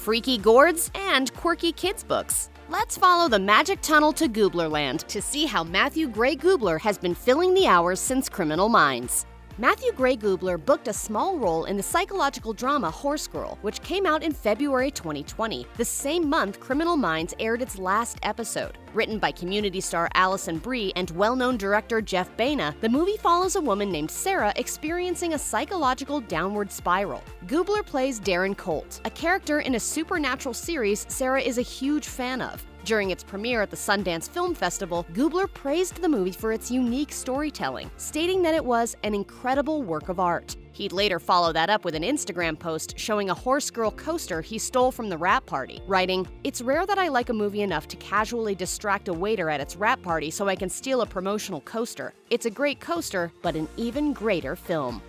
freaky gourds, and quirky kids' books. Let's follow the magic tunnel to Gublerland to see how Matthew Gray Gubler has been filling the hours since Criminal Minds. Matthew Gray Gubler booked a small role in the psychological drama Horse Girl, which came out in February 2020, the same month Criminal Minds aired its last episode. Written by Community star Alison Brie and well-known director Jeff Baena, the movie follows a woman named Sarah experiencing a psychological downward spiral. Gubler plays Darren Colt, a character in a supernatural series Sarah is a huge fan of. During its premiere at the Sundance Film Festival, Gubler praised the movie for its unique storytelling, stating that it was an incredible work of art. He'd later follow that up with an Instagram post showing a Horse Girl coaster he stole from the wrap party, writing, "It's rare that I like a movie enough to casually distract a waiter at its wrap party so I can steal a promotional coaster. It's a great coaster, but an even greater film."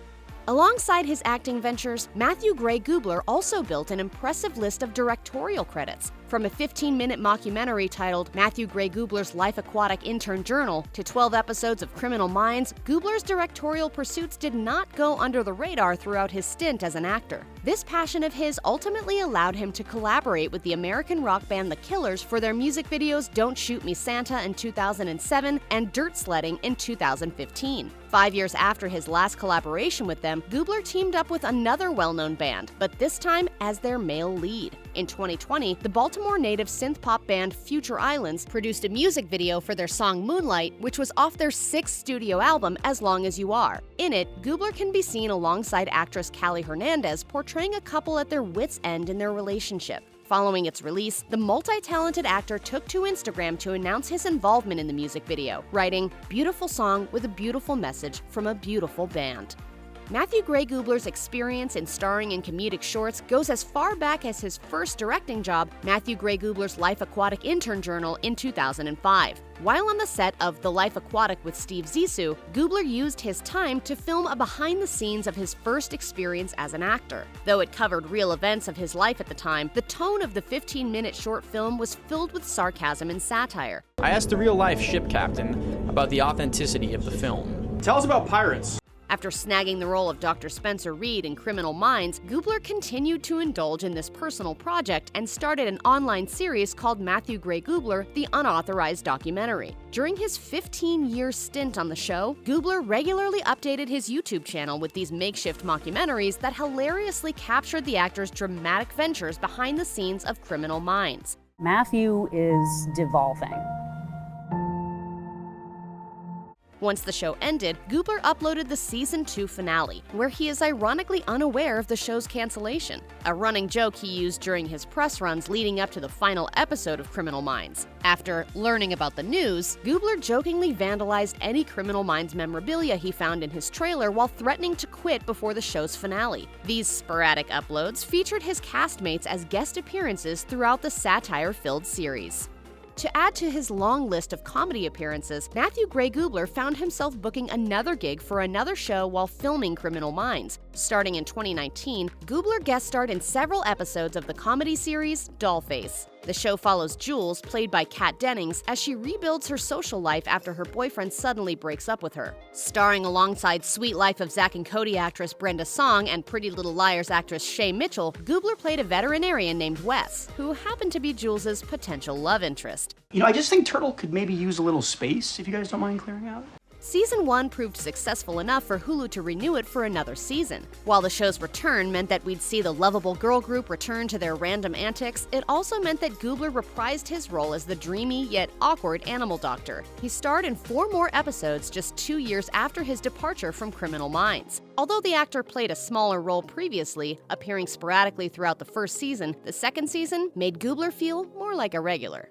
Alongside his acting ventures, Matthew Gray Gubler also built an impressive list of directorial credits. From a 15-minute mockumentary titled Matthew Gray Gubler's Life Aquatic Intern Journal to 12 episodes of Criminal Minds, Gubler's directorial pursuits did not go under the radar throughout his stint as an actor. This passion of his ultimately allowed him to collaborate with the American rock band The Killers for their music videos Don't Shoot Me Santa in 2007 and Dirt Sledding in 2015. 5 years after his last collaboration with them, Gubler teamed up with another well-known band, but this time as their male lead. In 2020, the Baltimore native synth-pop band Future Islands produced a music video for their song Moonlight, which was off their 6th studio album, As Long As You Are. In it, Gubler can be seen alongside actress Callie Hernandez portraying a couple at their wits' end in their relationship. Following its release, the multi-talented actor took to Instagram to announce his involvement in the music video, writing, "Beautiful song with a beautiful message from a beautiful band." Matthew Gray Gubler's experience in starring in comedic shorts goes as far back as his first directing job, Matthew Gray Gubler's Life Aquatic Intern Journal in 2005. While on the set of The Life Aquatic with Steve Zissou, Gubler used his time to film a behind-the-scenes of his first experience as an actor. Though it covered real events of his life at the time, the tone of the 15-minute short film was filled with sarcasm and satire. I asked a real-life ship captain about the authenticity of the film. Tell us about pirates. After snagging the role of Dr. Spencer Reed in Criminal Minds, Gubler continued to indulge in this personal project and started an online series called Matthew Gray Gubler, the Unauthorized Documentary. During his 15-year stint on the show, Gubler regularly updated his YouTube channel with these makeshift mockumentaries that hilariously captured the actor's dramatic ventures behind the scenes of Criminal Minds. Matthew is devolving. Once the show ended, Gubler uploaded the Season 2 finale, where he is ironically unaware of the show's cancellation, a running joke he used during his press runs leading up to the final episode of Criminal Minds. After learning about the news, Gubler jokingly vandalized any Criminal Minds memorabilia he found in his trailer while threatening to quit before the show's finale. These sporadic uploads featured his castmates as guest appearances throughout the satire-filled series. To add to his long list of comedy appearances, Matthew Gray Gubler found himself booking another gig for another show while filming Criminal Minds. Starting in 2019, Gubler guest starred in several episodes of the comedy series Dollface. The show follows Jules, played by Kat Dennings, as she rebuilds her social life after her boyfriend suddenly breaks up with her. Starring alongside Sweet Life of Zack and Cody actress Brenda Song and Pretty Little Liars actress Shay Mitchell, Gubler played a veterinarian named Wes, who happened to be Jules's potential love interest. I just think Turtle could maybe use a little space, if you guys don't mind clearing out. Season 1 proved successful enough for Hulu to renew it for another season. While the show's return meant that we'd see the lovable girl group return to their random antics, it also meant that Gubler reprised his role as the dreamy yet awkward animal doctor. He starred in 4 more episodes just 2 years after his departure from Criminal Minds. Although the actor played a smaller role previously, appearing sporadically throughout the first season, the second season made Gubler feel more like a regular.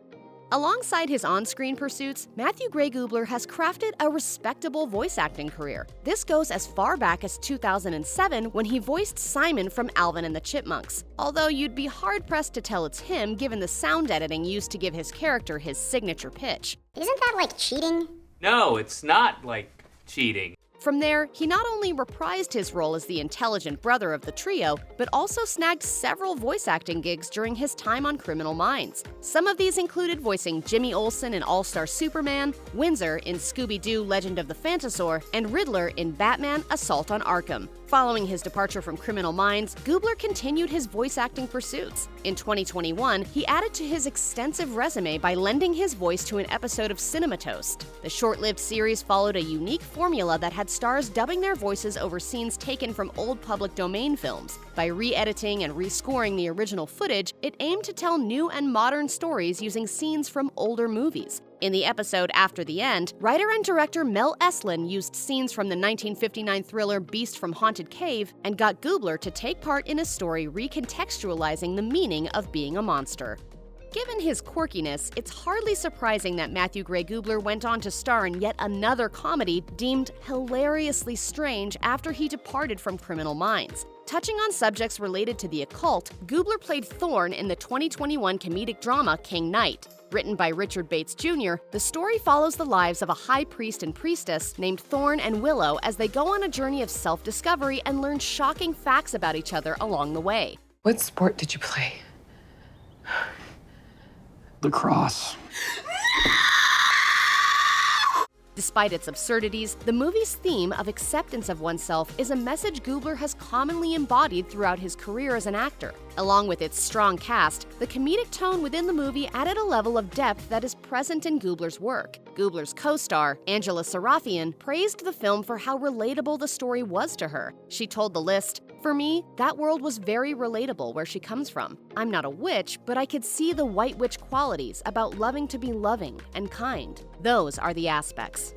Alongside his on-screen pursuits, Matthew Gray Gubler has crafted a respectable voice acting career. This goes as far back as 2007 when he voiced Simon from Alvin and the Chipmunks. Although you'd be hard-pressed to tell it's him given the sound editing used to give his character his signature pitch. Isn't that like cheating? No, it's not like cheating. From there, he not only reprised his role as the intelligent brother of the trio, but also snagged several voice acting gigs during his time on Criminal Minds. Some of these included voicing Jimmy Olsen in All-Star Superman, Windsor in Scooby-Doo Legend of the Phantasaur, and Riddler in Batman Assault on Arkham. Following his departure from Criminal Minds, Gubler continued his voice acting pursuits. In 2021, he added to his extensive resume by lending his voice to an episode of Cinema Toast. The short-lived series followed a unique formula that had stars dubbing their voices over scenes taken from old public domain films. By re-editing and rescoring the original footage, it aimed to tell new and modern stories using scenes from older movies. In the episode After the End, writer and director Mel Eslin used scenes from the 1959 thriller Beast from Haunted Cave and got Gubler to take part in a story recontextualizing the meaning of being a monster. Given his quirkiness, it's hardly surprising that Matthew Gray Gubler went on to star in yet another comedy deemed hilariously strange after he departed from Criminal Minds. Touching on subjects related to the occult, Gubler played Thorn in the 2021 comedic drama King Knight. Written by Richard Bates Jr., the story follows the lives of a high priest and priestess named Thorn and Willow as they go on a journey of self-discovery and learn shocking facts about each other along the way. What sport did you play? Lacrosse. Despite its absurdities, the movie's theme of acceptance of oneself is a message Gubler has commonly embodied throughout his career as an actor. Along with its strong cast, the comedic tone within the movie added a level of depth that is present in Gubler's work. Gubler's co-star, Angela Sarafian, praised the film for how relatable the story was to her. She told The List, "For me, that world was very relatable where she comes from. I'm not a witch, but I could see the white witch qualities about loving to be loving and kind. Those are the aspects."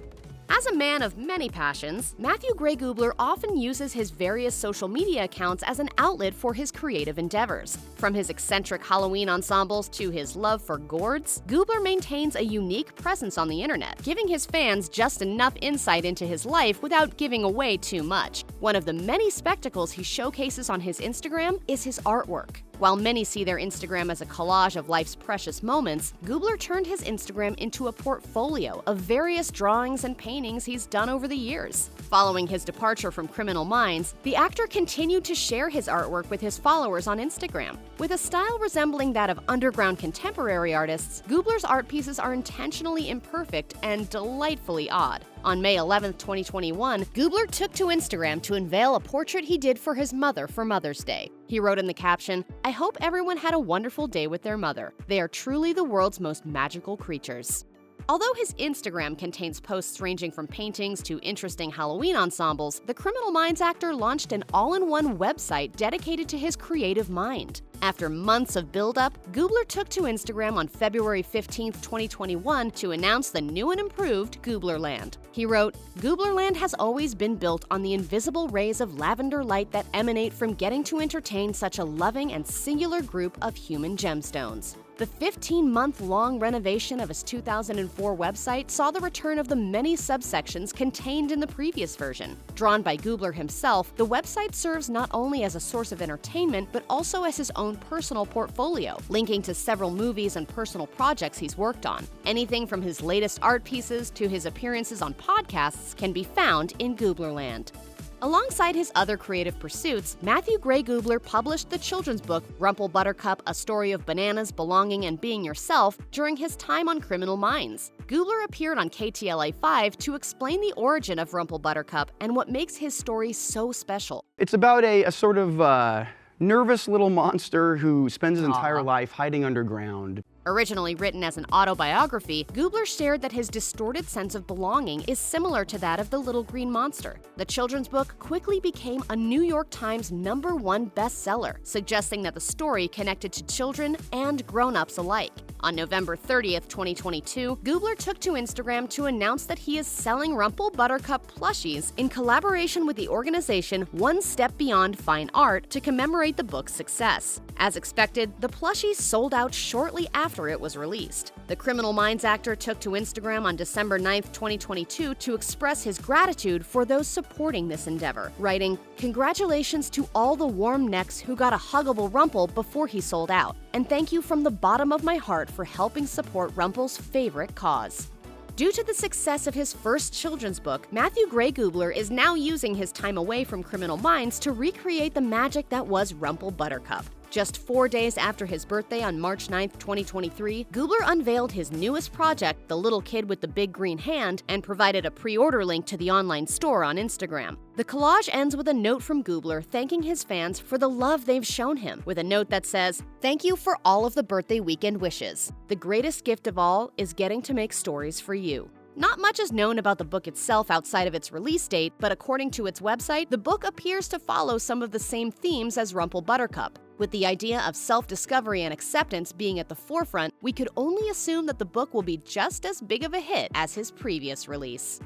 As a man of many passions, Matthew Gray Gubler often uses his various social media accounts as an outlet for his creative endeavors. From his eccentric Halloween ensembles to his love for gourds, Gubler maintains a unique presence on the internet, giving his fans just enough insight into his life without giving away too much. One of the many spectacles he showcases on his Instagram is his artwork. While many see their Instagram as a collage of life's precious moments, Gubler turned his Instagram into a portfolio of various drawings and paintings he's done over the years. Following his departure from Criminal Minds, the actor continued to share his artwork with his followers on Instagram. With a style resembling that of underground contemporary artists, Gubler's art pieces are intentionally imperfect and delightfully odd. On May 11, 2021, Gubler took to Instagram to unveil a portrait he did for his mother for Mother's Day. He wrote in the caption, "I hope everyone had a wonderful day with their mother. They are truly the world's most magical creatures." Although his Instagram contains posts ranging from paintings to interesting Halloween ensembles, the Criminal Minds actor launched an all-in-one website dedicated to his creative mind. After months of build-up, Gubler took to Instagram on February 15, 2021 to announce the new and improved Gublerland. He wrote, "Gublerland has always been built on the invisible rays of lavender light that emanate from getting to entertain such a loving and singular group of human gemstones." The 15-month-long renovation of his 2004 website saw the return of the many subsections contained in the previous version. Drawn by Gubler himself, the website serves not only as a source of entertainment, but also as his own personal portfolio, linking to several movies and personal projects he's worked on. Anything from his latest art pieces to his appearances on podcasts can be found in Gublerland. Alongside his other creative pursuits, Matthew Gray Gubler published the children's book Rumple Buttercup, A Story of Bananas, Belonging, and Being Yourself during his time on Criminal Minds. Gubler appeared on KTLA 5 to explain the origin of Rumple Buttercup and what makes his story so special. It's about a sort of nervous little monster who spends his entire life hiding underground. Originally written as an autobiography, Gubler shared that his distorted sense of belonging is similar to that of the Little Green Monster. The children's book quickly became a New York Times #1 bestseller, suggesting that the story connected to children and grown-ups alike. On November 30th, 2022, Gubler took to Instagram to announce that he is selling Rumple Buttercup plushies in collaboration with the organization One Step Beyond Fine Art to commemorate the book's success. As expected, the plushies sold out shortly after it was released. The Criminal Minds actor took to Instagram on December 9th, 2022 to express his gratitude for those supporting this endeavor, writing, "Congratulations to all the warm necks who got a huggable Rumple before he sold out, and thank you from the bottom of my heart for helping support Rumple's favorite cause." Due to the success of his first children's book, Matthew Gray Gubler is now using his time away from Criminal Minds to recreate the magic that was Rumple Buttercup. Just 4 days after his birthday on March 9, 2023, Gubler unveiled his newest project, The Little Kid with the Big Green Hand, and provided a pre-order link to the online store on Instagram. The collage ends with a note from Gubler thanking his fans for the love they've shown him, with a note that says, "Thank you for all of the birthday weekend wishes. The greatest gift of all is getting to make stories for you." Not much is known about the book itself outside of its release date, but according to its website, the book appears to follow some of the same themes as Rumple Buttercup. With the idea of self-discovery and acceptance being at the forefront, we could only assume that the book will be just as big of a hit as his previous release.